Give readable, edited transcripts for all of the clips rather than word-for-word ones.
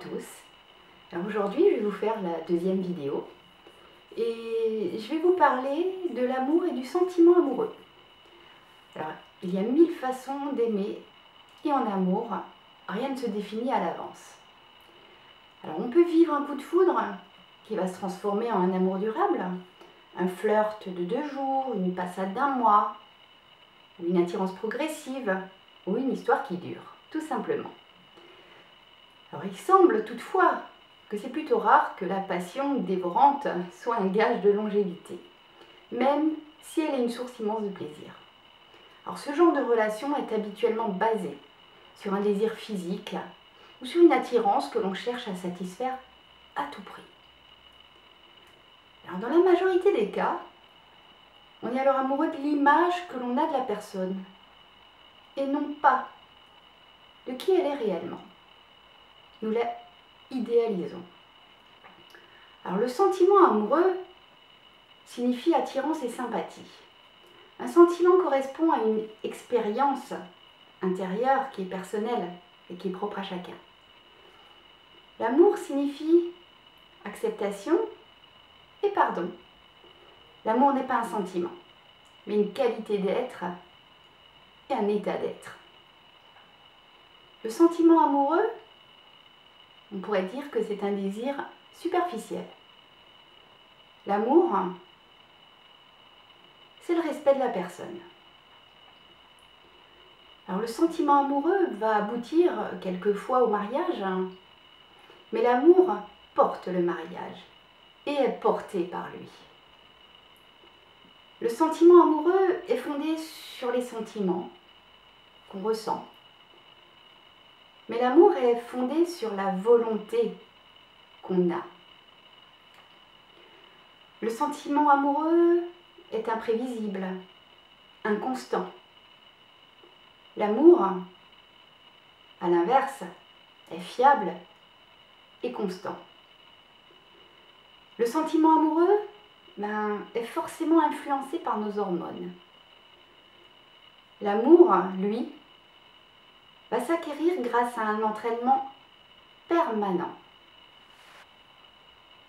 tous. Alors aujourd'hui, je vais vous faire la deuxième vidéo et je vais vous parler de l'amour et du sentiment amoureux. Alors, il y a 1000 façons d'aimer et en amour, rien ne se définit à l'avance. Alors, on peut vivre un coup de foudre qui va se transformer en un amour durable, un flirt de 2 jours, une passade d'1 mois, ou une attirance progressive, ou une histoire qui dure, tout simplement. Alors, il semble toutefois que c'est plutôt rare que la passion dévorante soit un gage de longévité, même si elle est une source immense de plaisir. Alors, ce genre de relation est habituellement basé sur un désir physique ou sur une attirance que l'on cherche à satisfaire à tout prix. Alors, dans la majorité des cas, on est alors amoureux de l'image que l'on a de la personne et non pas de qui elle est réellement. Nous la idéalisons. Alors, le sentiment amoureux signifie attirance et sympathie. Un sentiment correspond à une expérience intérieure qui est personnelle et qui est propre à chacun. L'amour signifie acceptation et pardon. L'amour n'est pas un sentiment, mais une qualité d'être et un état d'être. Le sentiment amoureux, on pourrait dire que c'est un désir superficiel. L'amour, c'est le respect de la personne. Alors le sentiment amoureux va aboutir quelquefois au mariage, mais l'amour porte le mariage et est porté par lui. Le sentiment amoureux est fondé sur les sentiments qu'on ressent, mais l'amour est fondé sur la volonté qu'on a. Le sentiment amoureux est imprévisible, inconstant. L'amour, à l'inverse, est fiable et constant. Le sentiment amoureux est forcément influencé par nos hormones. L'amour, lui, va s'acquérir grâce à un entraînement permanent.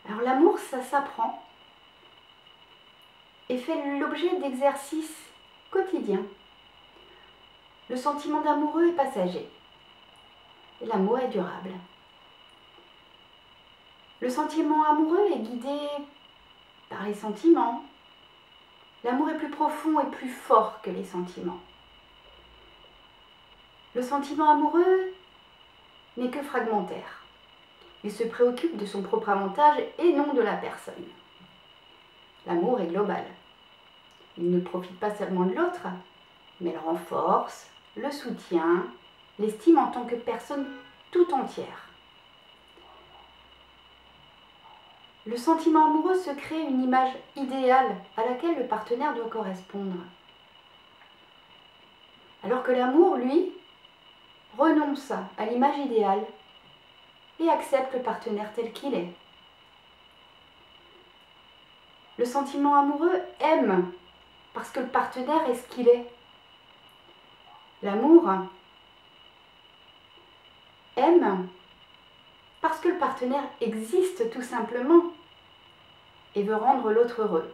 Alors l'amour, ça s'apprend et fait l'objet d'exercices quotidiens. Le sentiment d'amoureux est passager et l'amour est durable. Le sentiment amoureux est guidé par les sentiments. L'amour est plus profond et plus fort que les sentiments. Le sentiment amoureux n'est que fragmentaire. Il se préoccupe de son propre avantage et non de la personne. L'amour est global. Il ne profite pas seulement de l'autre, mais le renforce, le soutient, l'estime en tant que personne tout entière. Le sentiment amoureux se crée une image idéale à laquelle le partenaire doit correspondre. Alors que l'amour, lui, renonce à l'image idéale et accepte le partenaire tel qu'il est. Le sentiment amoureux aime parce que le partenaire est ce qu'il est. L'amour aime parce que le partenaire existe tout simplement et veut rendre l'autre heureux.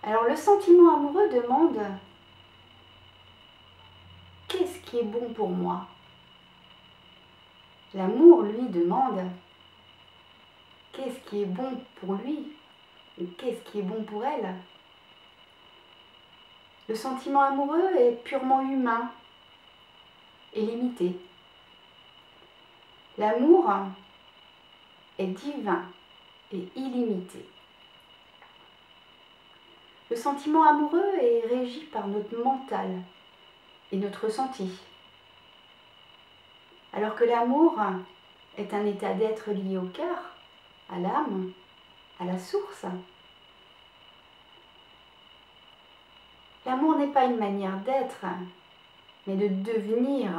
Alors le sentiment amoureux demande: qu'est-ce qui est bon pour moi? L'amour, lui, demande: qu'est-ce qui est bon pour lui? Et qu'est-ce qui est bon pour elle? Le sentiment amoureux est purement humain et limité. L'amour est divin et illimité. Le sentiment amoureux est régi par notre mental et notre ressenti, alors que l'amour est un état d'être lié au cœur, à l'âme, à la source. L'amour n'est pas une manière d'être, mais de devenir.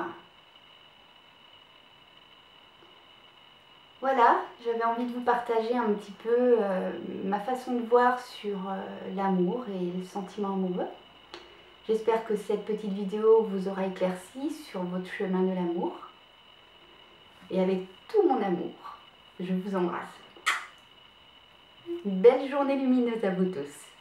Voilà, j'avais envie de vous partager un petit peu ma façon de voir sur l'amour et le sentiment amoureux. J'espère que cette petite vidéo vous aura éclairci sur votre chemin de l'amour. Et avec tout mon amour, je vous embrasse. Belle journée lumineuse à vous tous.